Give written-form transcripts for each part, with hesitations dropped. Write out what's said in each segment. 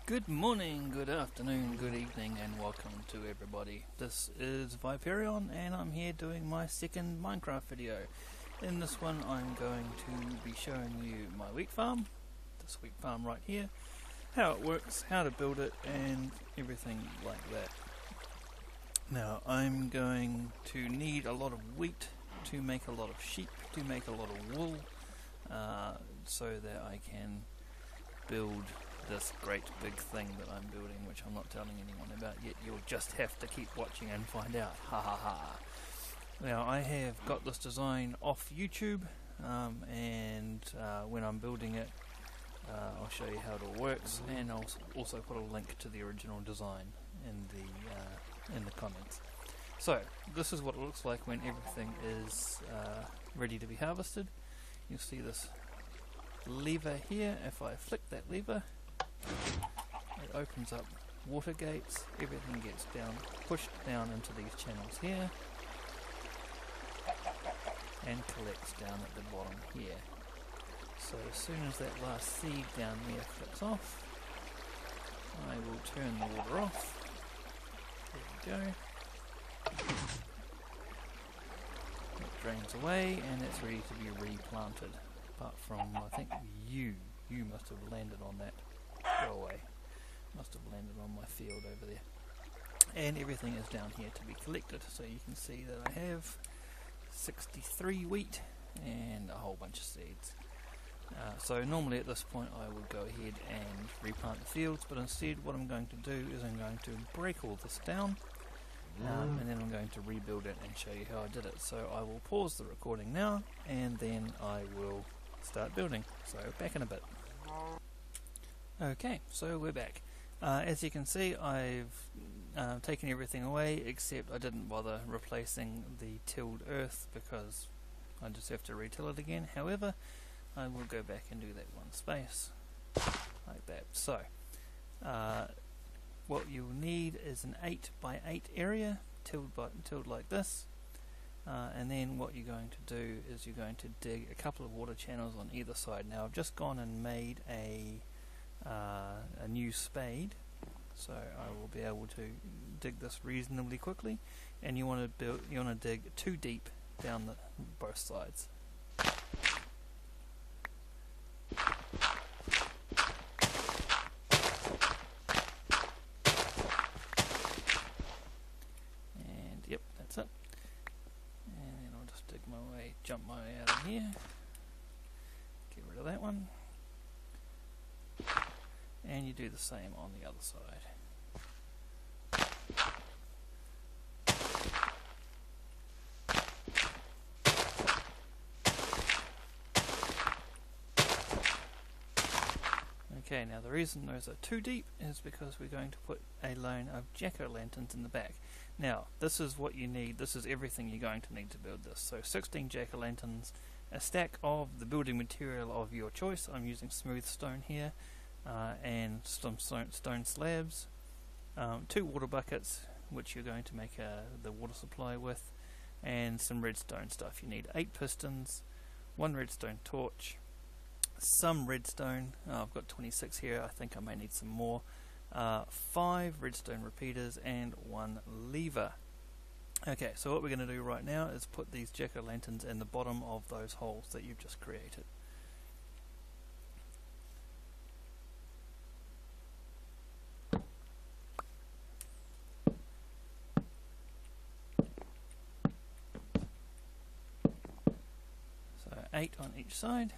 Good morning, good afternoon, good evening, and welcome to everybody. This is Viperion, and I'm here doing my second Minecraft video. In this one, I'm going to be showing you my wheat farm, this wheat farm right here, how it works, how to build it, and everything like that. Now, I'm going to need a lot of wheat to make a lot of sheep, to make a lot of wool, so that I can build this great big thing that I'm building, which I'm not telling anyone about yet. You'll just have to keep watching and find out. Ha ha ha. Now, I have got this design off YouTube, and when I'm building it, I'll show you how it all works, and I'll also put a link to the original design in the comments. So, this is what it looks like when everything is ready to be harvested. You'll see this lever here. If I flick that lever, it opens up water gates, everything gets pushed down into these channels here and collects down at the bottom here. So as soon as that last seed down there flips off, I will turn the water off. There we go. It drains away and it's ready to be replanted. Apart from, I think you must have landed on that. Go away. Must have landed on my field over there. And everything is down here to be collected. So you can see that I have 63 wheat and a whole bunch of seeds. So normally at this point I would go ahead and replant the fields, but instead what I'm going to do is I'm going to break all this down, and then I'm going to rebuild it and show you how I did it. So I will pause the recording now and then I will start building. So back in a bit. Okay, so we're back. As you can see, I've taken everything away, except I didn't bother replacing the tilled earth because I just have to retill it again. However, I will go back and do that one space like that. So what you'll need is an 8 by 8 area tilled like this, and then what you're going to do is you're going to dig a couple of water channels on either side. Now I've just gone and made a new spade, so I will be able to dig this reasonably quickly, and you want to dig 2 deep down both sides. And yep, that's it. And then I'll just dig my way, jump my way out of here, get rid of that one. And you do the same on the other side. Okay, now the reason those are too deep is because we're going to put a line of jack-o'-lanterns in the back. Now, this is what you need, this is everything you're going to need to build this. So 16 jack-o'-lanterns, a stack of the building material of your choice. I'm using smooth stone here. And some stone slabs, 2 water buckets which you're going to make the water supply with, and some redstone stuff. You need 8 pistons, 1 redstone torch, some redstone, I've got 26 here, I think I may need some more, 5 redstone repeaters and 1 lever. Okay, so what we're going to do right now is put these jack-o'-lanterns in the bottom of those holes that you've just created. So 8 on each side.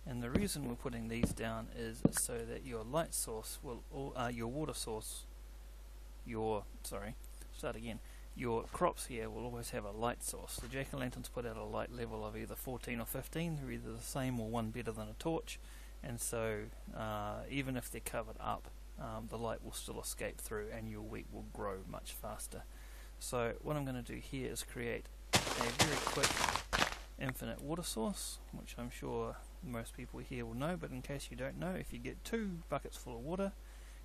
And the reason we're putting these down is so that your light source will, your water source, your crops here will always have a light source. The jack-o'-lanterns put out a light level of either 14 or 15, they're either the same or one better than a torch, and so even if they're covered up, the light will still escape through and your wheat will grow much faster. So what I'm going to do here is create a very quick infinite water source, which I'm sure most people here will know, but in case you don't know, if you get 2 buckets full of water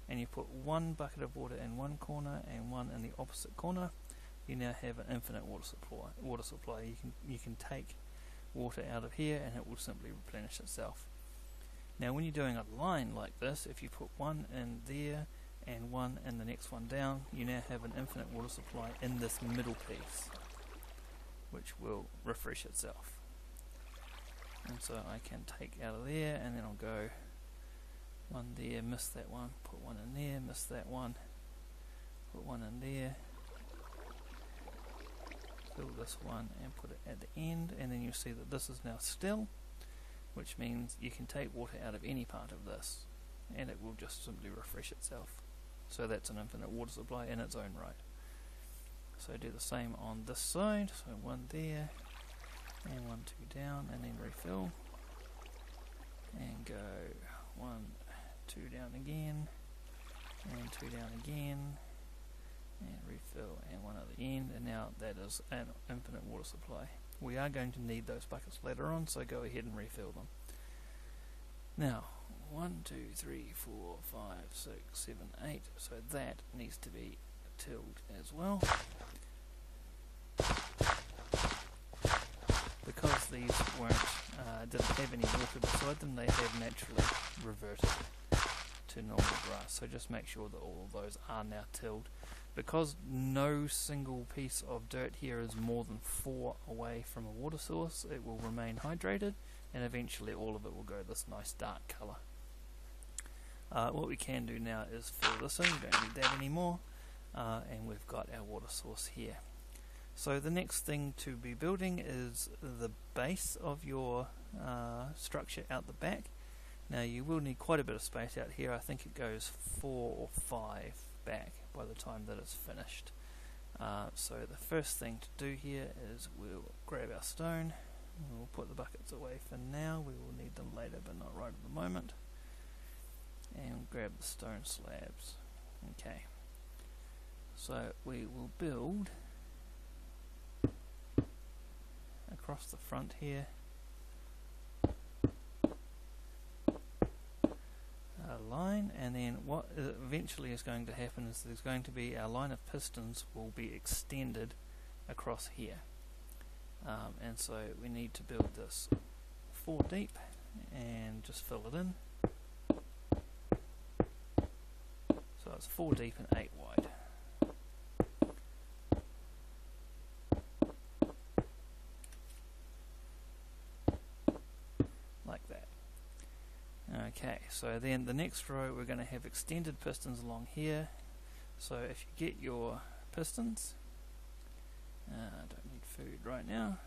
and you put 1 bucket of water in one corner and 1 in the opposite corner, you now have an infinite water supply. You can take water out of here, and it will simply replenish itself. Now when you're doing a line like this, if you put one in there and one in the next one down, you now have an infinite water supply in this middle piece, which will refresh itself. And so I can take out of there, and then I'll go one there, miss that one, put one in there, miss that one, put one in there, fill this one and put it at the end, and then you'll see that this is now still, which means you can take water out of any part of this and it will just simply refresh itself. So that's an infinite water supply in its own right. So do the same on this side, so one there and 1, 2 down, and then refill, and go 1, 2 down again, and 2 down again, and refill, and one at the end, and now that is an infinite water supply. We are going to need those buckets later on, so go ahead and refill them. Now 1, 2, 3, 4, 5, 6, 7, 8, so that needs to be tilled as well. Because these didn't have any water beside them, they have naturally reverted to normal grass. So just make sure that all of those are now tilled. Because no single piece of dirt here is more than 4 away from a water source, it will remain hydrated, and eventually all of it will go this nice dark colour. What we can do now is fill this in, we don't need that anymore, and we've got our water source here. So the next thing to be building is the base of your structure out the back. Now you will need quite a bit of space out here. I think it goes 4 or 5 back by the time that it's finished. So the first thing to do here is we'll grab our stone, we'll put the buckets away for now, we will need them later but not right at the moment, and grab the stone slabs. Okay, so we will build across the front here a line, and then what eventually is going to happen is there's going to be our line of pistons will be extended across here, and so we need to build this 4 deep and just fill it in. So it's 4 deep and 8 wide. Okay, so then the next row we're going to have extended pistons along here. So if you get your pistons, I don't need food right now,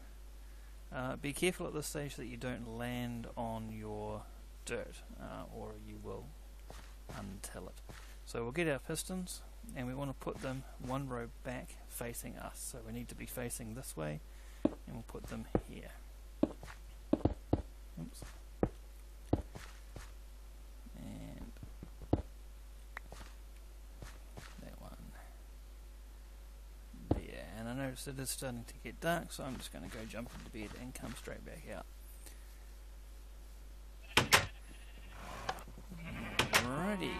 be careful at this stage that you don't land on your dirt, or you will until it. So we'll get our pistons and we want to put them 1 row back facing us, so we need to be facing this way, and we'll put them here. Oops. It is starting to get dark, so I'm just going to go jump into bed and come straight back out. Alrighty.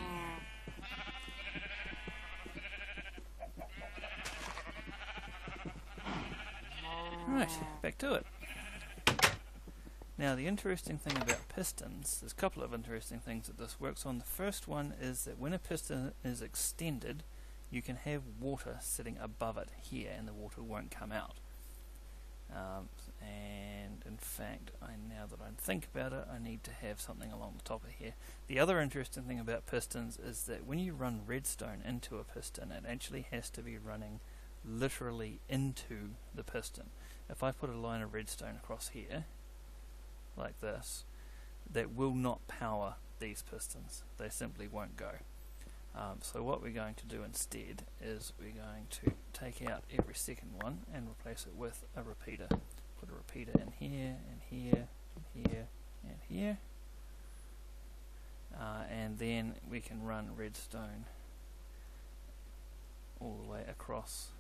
Right, back to it. Now the interesting thing about pistons, there's a couple of interesting things that this works on. The first one is that when a piston is extended, you can have water sitting above it here and the water won't come out. And in fact, now that I think about it, I need to have something along the top of here. The other interesting thing about pistons is that when you run redstone into a piston, it actually has to be running literally into the piston. If I put a line of redstone across here, like this, that will not power these pistons. They simply won't go. So what we're going to do instead is we're going to take out every second one and replace it with a repeater. Put a repeater in here, and here, and here, and here. And then we can run redstone all the way across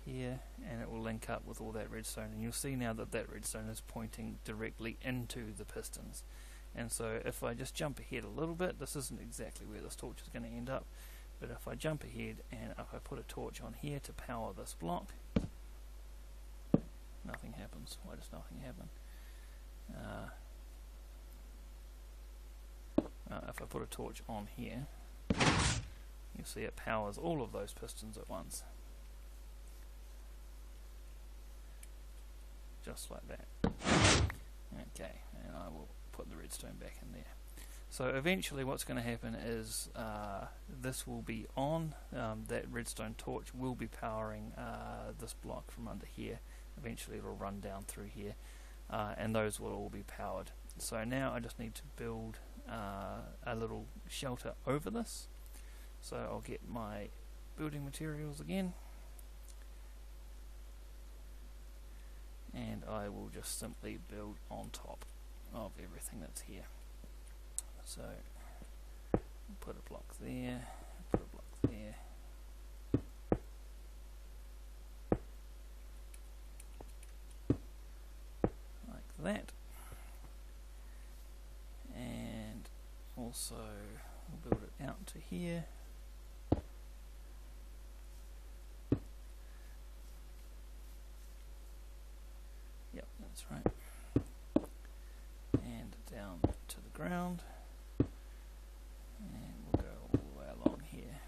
here, and it will link up with all that redstone. And you'll see now that that redstone is pointing directly into the pistons. And so if I just jump ahead a little bit, this isn't exactly where this torch is going to end up, but if I jump ahead and if I put a torch on here to power this block, nothing happens. was. Why does nothing happen? If I put a torch on here, you'll see it powers all of those pistons at once. Just like that. Okay, and I will put the redstone back in there. So eventually what's going to happen is this will be on, that redstone torch will be powering this block from under here. Eventually it will run down through here, and those will all be powered. So now I just need to build a little shelter over this. So I'll get my building materials again, and I will just simply build on top of everything that's here. So put a block there, put a block there, like that, and also we'll build it out to here. Yep, that's right. And down to the ground. And we'll go all the way along here.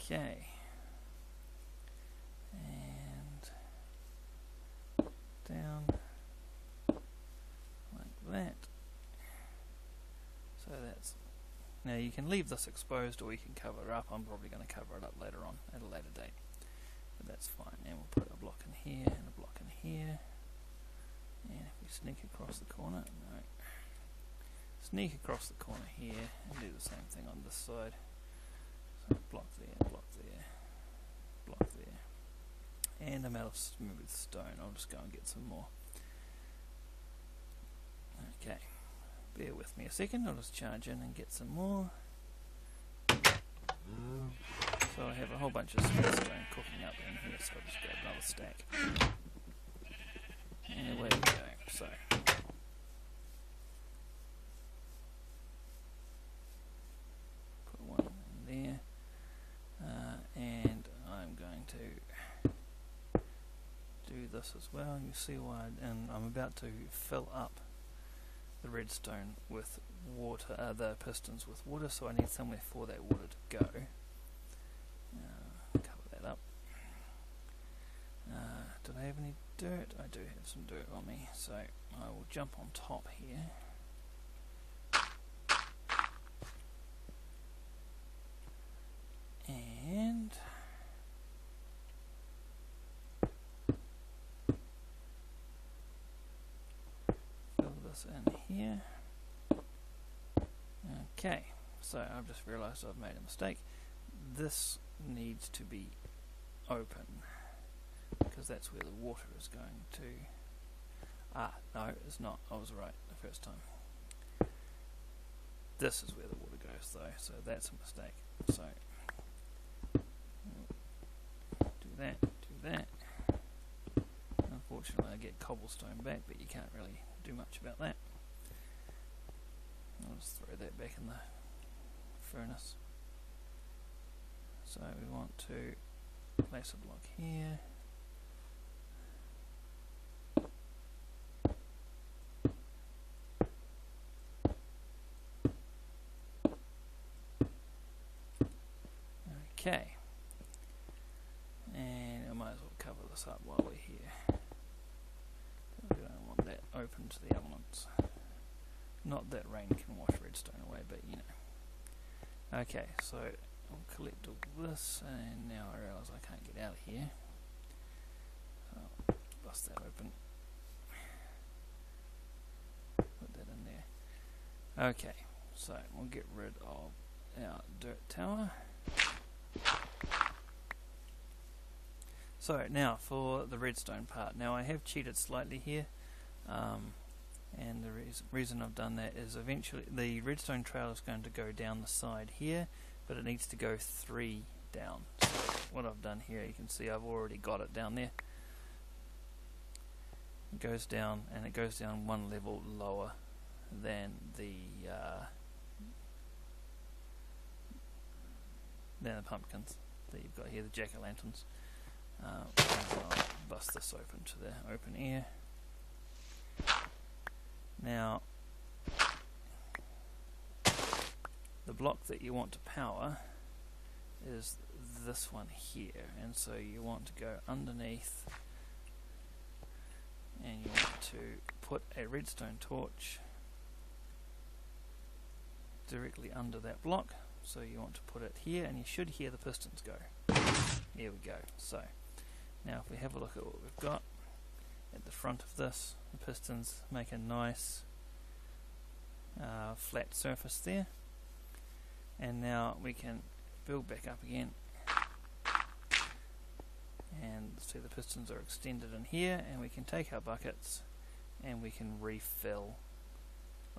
Okay. And down like that. So that's... Now you can leave this exposed or you can cover it up. I'm probably going to cover it up later on at a later date. But that's fine. And we'll put a block in here and a block in here. And if we sneak across the corner, no. Sneak across the corner here and do the same thing on this side. So block there, block there, block there. And I'm out of smooth stone. I'll just go and get some more. Okay. Bear with me a second. I'll just charge in and get some more. So I have a whole bunch of smooth stone cooking up in here, so I'll just grab another stack. And away we go. So put one in there, and I'm going to do this as well. You see why, and I'm about to fill up the redstone with water, the pistons with water, so I need somewhere for that water to go. Cover that up. Did I have any dirt? I do have some dirt on me, so I will jump on top here. And fill this in here. Okay, so I've just realised I've made a mistake. This needs to be open, because that's where the water is going to... no, it's not. I was right the first time. This is where the water goes though, so that's a mistake. So, do that. Unfortunately I get cobblestone back, but you can't really do much about that. I'll just throw that back in the furnace. So we want to place a block here. Okay, and I might as well cover this up while we're here. We don't want that open to the elements. Not that rain can wash redstone away, but you know. Okay, so I'll collect all this, and now I realise I can't get out of here. So I'll bust that open. Put that in there. Okay, so we'll get rid of our dirt tower. So now for the redstone part. Now I have cheated slightly here, and the reason I've done that is eventually the redstone trail is going to go down the side here, but it needs to go 3 down. So what I've done here, you can see I've already got it down there. It goes down, and it goes down 1 level lower than the pumpkins that you've got here, the jack-o'-lanterns. I'll bust this open to the open air. Now, the block that you want to power is this one here, and so you want to go underneath and you want to put a redstone torch directly under that block. So you want to put it here, and you should hear the pistons go. Here we go. So now if we have a look at what we've got at the front of this, the pistons make a nice flat surface there, and now we can build back up again, and see the pistons are extended in here, and we can take our buckets and we can refill,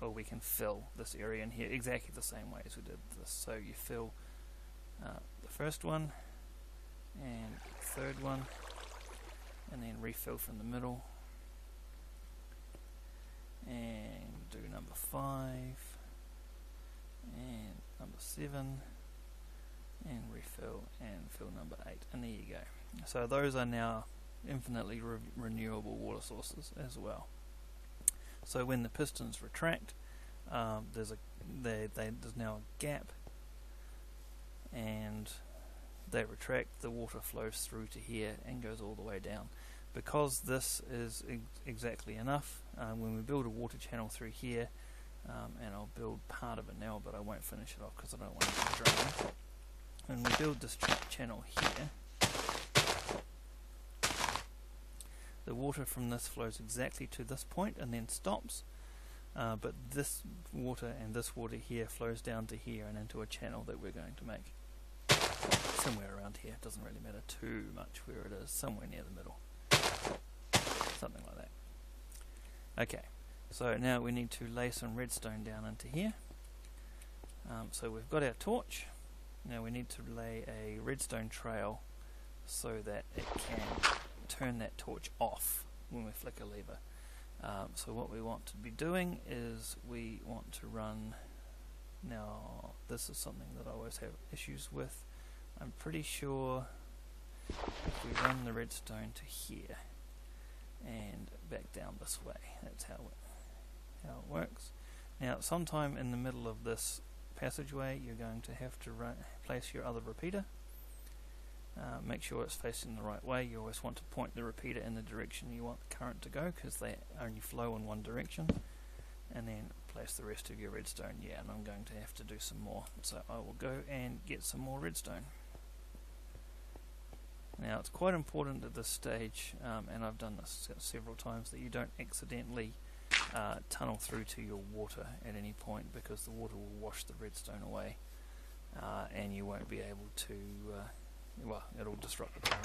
or we can fill this area in here exactly the same way as we did this. So you fill the first one and the third one, and then refill from the middle, and do number 5 and number 7, and refill and fill number 8, and there you go. So those are now infinitely renewable water sources as well. So when the pistons retract, there's now a gap, and they retract, the water flows through to here and goes all the way down. Because this is exactly enough, when we build a water channel through here, and I'll build part of it now, but I won't finish it off because I don't want it to drain. When we build this channel here, the water from this flows exactly to this point and then stops, but this water and this water here flows down to here and into a channel that we're going to make somewhere around here. It doesn't really matter too much where it is, somewhere near the middle, something like that. Okay, so now we need to lay some redstone down into here. So we've got our torch. Now we need to lay a redstone trail so that it can turn that torch off when we flick a lever. So what we want to be doing is we want to run, now this is something that I always have issues with. I'm pretty sure if we run the redstone to here and back down this way, that's how it works. Now sometime in the middle of this passageway you're going to have to place your other repeater. Make sure it's facing the right way. You always want to point the repeater in the direction you want the current to go, because they only flow in one direction, and then place the rest of your redstone. Yeah, and I'm going to have to do some more, so I will go and get some more redstone. Now it's quite important at this stage, and I've done this several times, that you don't accidentally tunnel through to your water at any point, because the water will wash the redstone away, and you won't be able to well, it'll disrupt the power.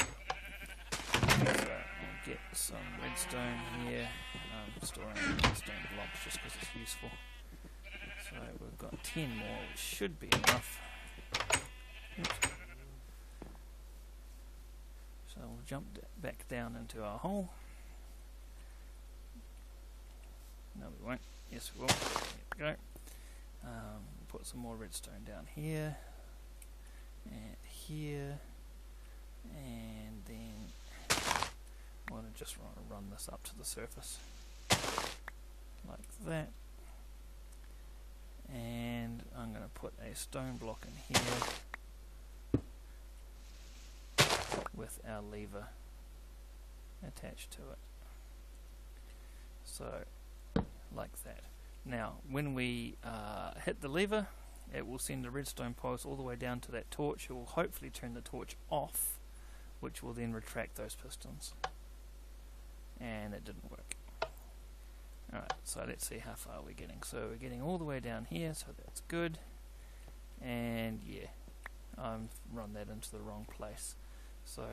So I'll get some redstone here. I'm storing redstone blocks just because it's useful. So we've got 10 more, which should be enough. Oops. So we'll jump back down into our hole. No, we won't. Yes, we will. There we go. Put some more redstone down here, and here, and then I want to just run this up to the surface like that, and I'm going to put a stone block in here with our lever attached to it, so like that. Now when we hit the lever, it will send the redstone pulse all the way down to that torch. It will hopefully turn the torch off, which will then retract those pistons. And it didn't work. Alright, so let's see how far we're getting. So we're getting all the way down here, so that's good. And yeah, I've run that into the wrong place. So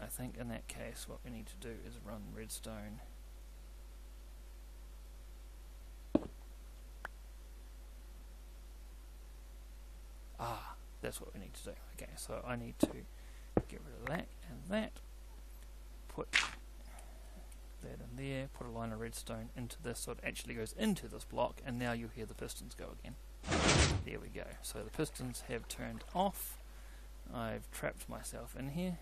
I think in that case what we need to do is run redstone . That's what we need to do. Okay, so I need to get rid of that and that, put that in there, put a line of redstone into this so it actually goes into this block, and now you'll hear the pistons go again. There we go. So the pistons have turned off. I've trapped myself in here.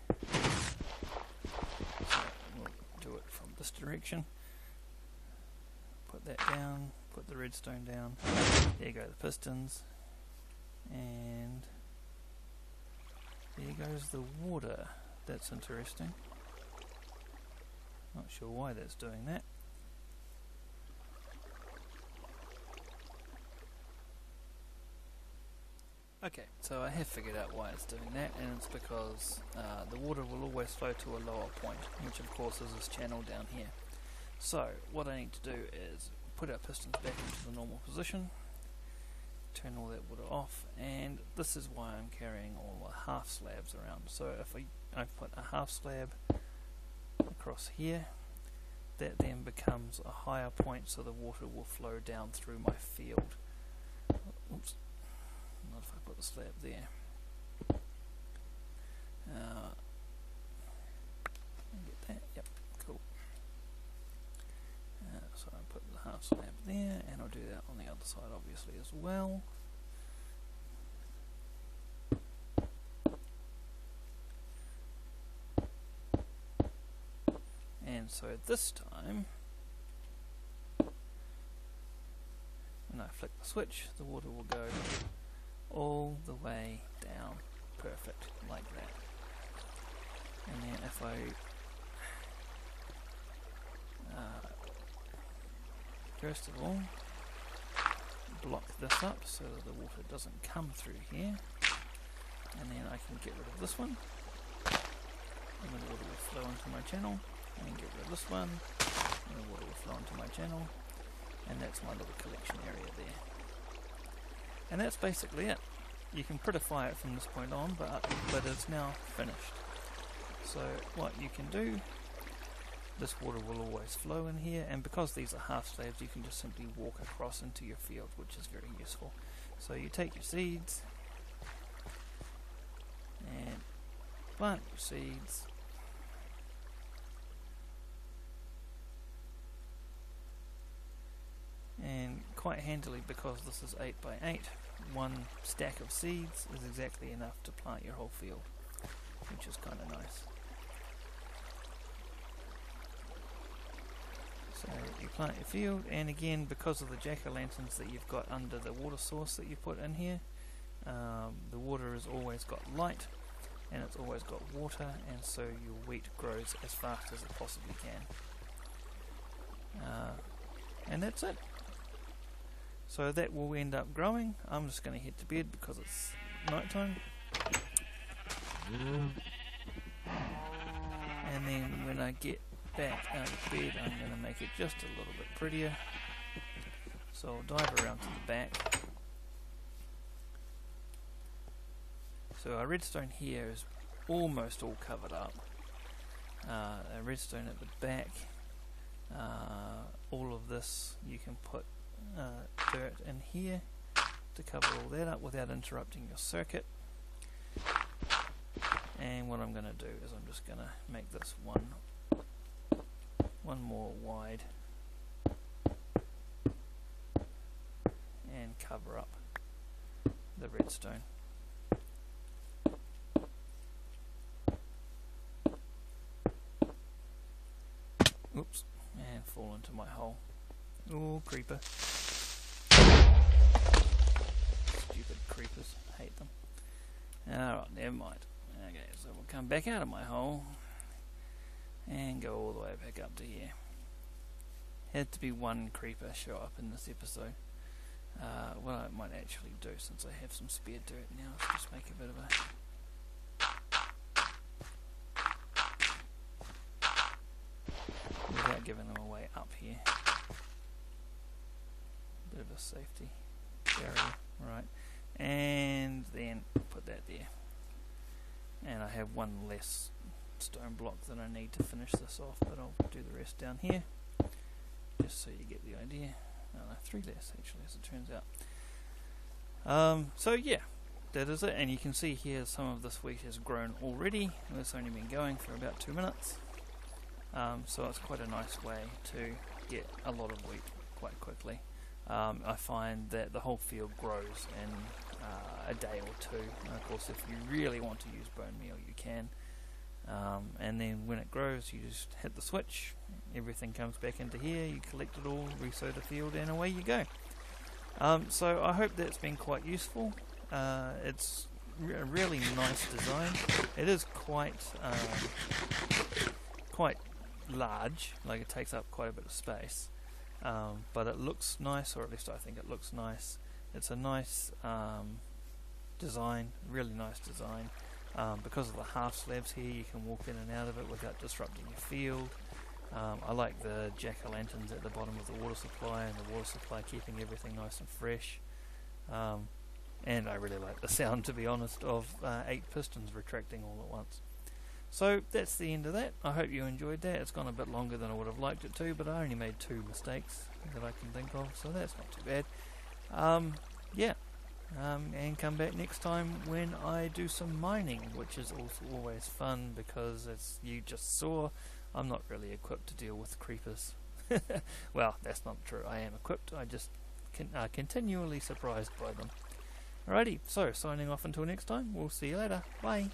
direction. Put that down, put the redstone down. There go the pistons. And there goes the water. That's interesting. Not sure why that's doing that. Okay, so I have figured out why it's doing that, and it's because the water will always flow to a lower point, which of course is this channel down here. So what I need to do is put our pistons back into the normal position, turn all that water off, and this is why I'm carrying all the half slabs around. So if I put a half slab across here, that then becomes a higher point, so the water will flow down through my field. Oops. Not if I put the slab there. Get that? Yep, cool. So I put the half slab there, and I'll do that on the other side obviously as well. And so this time, when I flick the switch, the water will go all the way down, perfect, like that. And then if I first of all block this up so that the water doesn't come through here, and then I can get rid of this one, and the water will flow into my channel, and then get rid of this one, and the water will flow into my channel, and that's my little collection area there. And that's basically it. You can prettify it from this point on, but it's now finished. So what you can do, this water will always flow in here, and because these are half slabs, you can just simply walk across into your field, which is very useful. So you take your seeds and plant your seeds. And quite handily, because this is 8 by 8, one stack of seeds is exactly enough to plant your whole field, which is kind of nice. So you plant your field, and again, because of the jack-o'-lanterns that you've got under the water source that you put in here, the water has always got light, and it's always got water, and so your wheat grows as fast as it possibly can. And that's it. So that will end up growing. I'm just going to head to bed because it's night time. And then when I get back out of bed, I'm going to make it just a little bit prettier. So I'll dive around to the back. So our redstone here is almost all covered up. A redstone at the back. All of this you can put dirt in here to cover all that up without interrupting your circuit. And what I'm going to do is I'm just going to make this one more wide and cover up the redstone. Oops, and fall into my hole. Oh, creeper. Stupid creepers, hate them. Alright, never mind. Okay, so we'll come back out of my hole and go all the way back up to here. Had to be one creeper show up in this episode. What I might actually do, since I have some spare dirt now, is just make a bit of a... without giving them away up here. Bit of a safety barrier, right? And then put that there. And I have one less stone block that I need to finish this off, but I'll do the rest down here, just so you get the idea. No, 3 less actually, as it turns out. So yeah, that is it, and you can see here some of this wheat has grown already. It's only been going for about 2 minutes, so it's quite a nice way to get a lot of wheat quite quickly. I find that the whole field grows in a day or two. And of course, if you really want to use bone meal, you can. And then when it grows, you just hit the switch, everything comes back into here, you collect it all, resow the field, and away you go. So I hope that's been quite useful. It's a really nice design. It is quite large, like it takes up quite a bit of space, but it looks nice, or at least I think it looks nice. It's a nice design, really nice design. Because of the half slabs here, you can walk in and out of it without disrupting your field. I like the jack-o'-lanterns at the bottom of the water supply, and the water supply keeping everything nice and fresh. And I really like the sound, to be honest, of 8 pistons retracting all at once. So that's the end of that. I hope you enjoyed that. It's gone a bit longer than I would have liked it to, but I only made 2 mistakes that I can think of, so that's not too bad. And come back next time when I do some mining, which is also always fun, because as you just saw, I'm not really equipped to deal with creepers. Well, that's not true. I am equipped. I just continually surprised by them. Alrighty, so signing off until next time. We'll see you later. Bye.